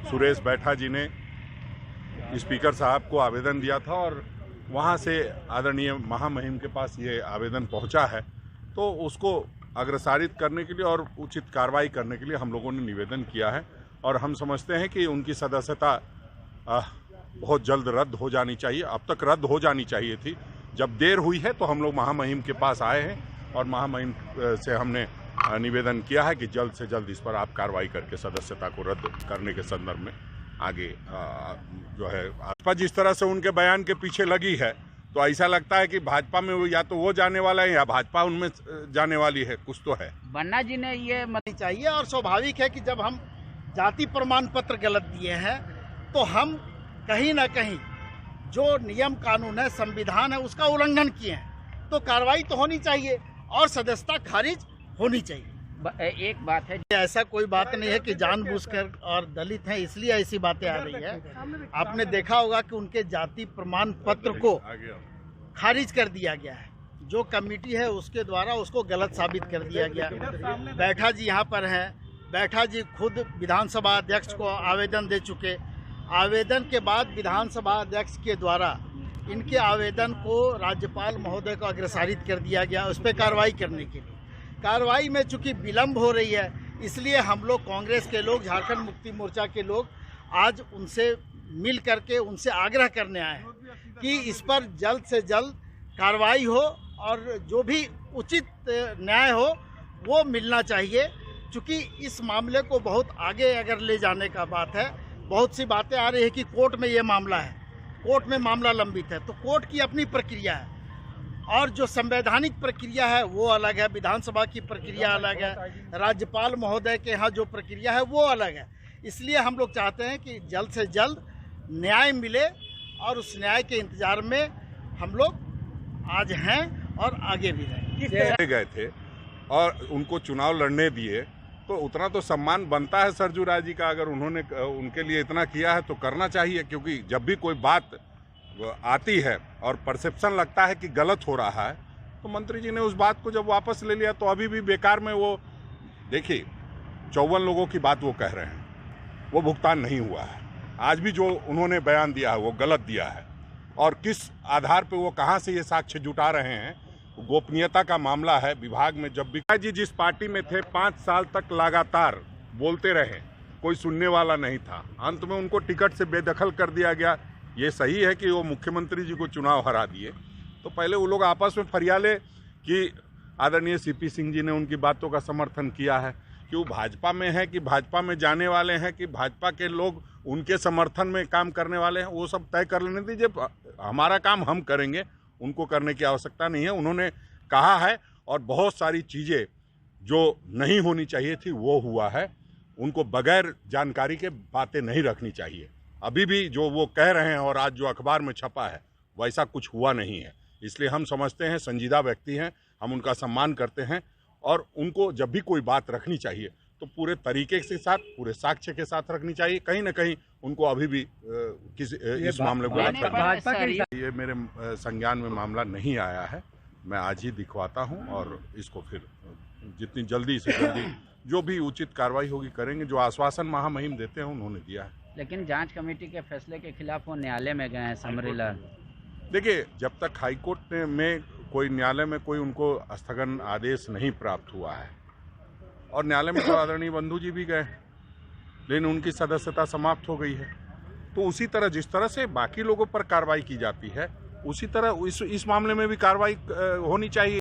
सुरेश बैठा जी ने स्पीकर साहब को आवेदन दिया था और वहां से आदरणीय महामहिम के पास ये आवेदन पहुंचा है, तो उसको अग्रसारित करने के लिए और उचित कार्रवाई करने के लिए हम लोगों ने निवेदन किया है। और हम समझते हैं कि उनकी सदस्यता बहुत जल्द रद्द हो जानी चाहिए। अब तक रद्द हो जानी चाहिए थी। जब देर हुई है तो हम लोग महामहिम के पास आए हैं और महामहिम से हमने निवेदन किया है कि जल्द से जल्द इस पर आप कार्रवाई करके सदस्यता को रद्द करने के संदर्भ में आगे जो है भाजपा जिस तरह से उनके बयान के पीछे लगी है, तो ऐसा लगता है कि भाजपा में या तो वो जाने वाला है या भाजपा उनमें जाने वाली है, कुछ तो है। बन्ना जी ने ये चाहिए और स्वाभाविक है कि जब हम जाति प्रमाण पत्र गलत दिए हैं तो हम कहीं ना कहीं जो नियम कानून है, संविधान है, उसका उल्लंघन किए हैं, तो कार्रवाई तो होनी चाहिए और सदस्यता खारिज होनी चाहिए। एक बात है, ऐसा कोई बात नहीं है कि जानबूझकर और दलित हैं इसलिए ऐसी बातें आ रही है। आपने देखा होगा कि उनके जाति प्रमाण पत्र को खारिज कर दिया गया है। जो कमेटी है उसके द्वारा उसको गलत साबित कर दिया गया। बैठा जी यहाँ पर हैं, बैठा जी खुद विधानसभा अध्यक्ष को आवेदन दे चुके। आवेदन के बाद विधानसभा अध्यक्ष के द्वारा इनके आवेदन को राज्यपाल महोदय को अग्रसारित कर दिया गया उस पर कार्रवाई करने के लिए। कार्रवाई में चूंकि विलम्ब हो रही है, इसलिए हम लोग कांग्रेस के लोग, झारखंड मुक्ति मोर्चा के लोग आज उनसे मिल करके उनसे आग्रह करने आए हैं कि इस पर जल्द से जल्द कार्रवाई हो और जो भी उचित न्याय हो वो मिलना चाहिए। चूँकि इस मामले को बहुत आगे अगर ले जाने का बात है, बहुत सी बातें आ रही है कि कोर्ट में ये मामला है, कोर्ट में मामला लंबित है, तो कोर्ट की अपनी प्रक्रिया है और जो संवैधानिक प्रक्रिया है वो अलग है, विधानसभा की प्रक्रिया अलग है, राज्यपाल महोदय के यहाँ जो प्रक्रिया है वो अलग है। इसलिए हम लोग चाहते हैं कि जल्द से जल्द न्याय मिले और उस न्याय के इंतजार में हम लोग आज हैं और आगे भी रहें। गए थे और उनको चुनाव लड़ने दिए तो उतना तो सम्मान बनता है सरजू राय जी का। अगर उन्होंने उनके लिए इतना किया है तो करना चाहिए, क्योंकि जब भी कोई बात आती है और परसेप्शन लगता है कि गलत हो रहा है तो मंत्री जी ने उस बात को जब वापस ले लिया तो अभी भी बेकार में वो देखिए 54 लोगों की बात वो कह रहे हैं, वो भुगतान नहीं हुआ है। आज भी जो उन्होंने बयान दिया है वो गलत दिया है और किस आधार पे वो कहाँ से ये साक्ष्य जुटा रहे हैं, गोपनीयता का मामला है। विभाग में जब भी जी जिस पार्टी में थे 5 साल तक लगातार बोलते रहे, कोई सुनने वाला नहीं था, अंत में उनको टिकट से बेदखल कर दिया गया। ये सही है कि वो मुख्यमंत्री जी को चुनाव हरा दिए, तो पहले वो लोग आपस में फरियाले कि आदरणीय सीपी सिंह जी ने उनकी बातों का समर्थन किया है कि वो भाजपा में है कि भाजपा में जाने वाले हैं कि भाजपा के लोग उनके समर्थन में काम करने वाले हैं, वो सब तय कर लेने दीजिए। हमारा काम हम करेंगे, उनको करने की आवश्यकता नहीं है। उन्होंने कहा है और बहुत सारी चीज़ें जो नहीं होनी चाहिए थी वो हुआ है। उनको बगैर जानकारी के बातें नहीं रखनी चाहिए। अभी भी जो वो कह रहे हैं और आज जो अखबार में छपा है वैसा कुछ हुआ नहीं है। इसलिए हम समझते हैं संजीदा व्यक्ति हैं, हम उनका सम्मान करते हैं और उनको जब भी कोई बात रखनी चाहिए तो पूरे तरीके के साथ, पूरे साक्ष्य के साथ रखनी चाहिए। कहीं ना कहीं उनको अभी भी इस मामले को ये मेरे संज्ञान में मामला नहीं आया है। मैं आज ही दिखवाता हूं और इसको फिर जितनी जल्दी से जल्दी जो भी उचित कार्रवाई होगी करेंगे। जो आश्वासन महामहिम देते हैं उन्होंने दिया है। लेकिन जांच कमेटी के फैसले के खिलाफ वो न्यायालय में गए हैं समरीलाल। देखिए, जब तक हाईकोर्ट में कोई न्यायालय में कोई उनको स्थगन आदेश नहीं प्राप्त हुआ है और न्यायालय में तो आदरणीय बंधु जी भी गए, लेकिन उनकी सदस्यता समाप्त हो गई है। तो उसी तरह जिस तरह से बाकी लोगों पर कार्रवाई की जाती है उसी तरह इस मामले में भी कार्रवाई होनी चाहिए।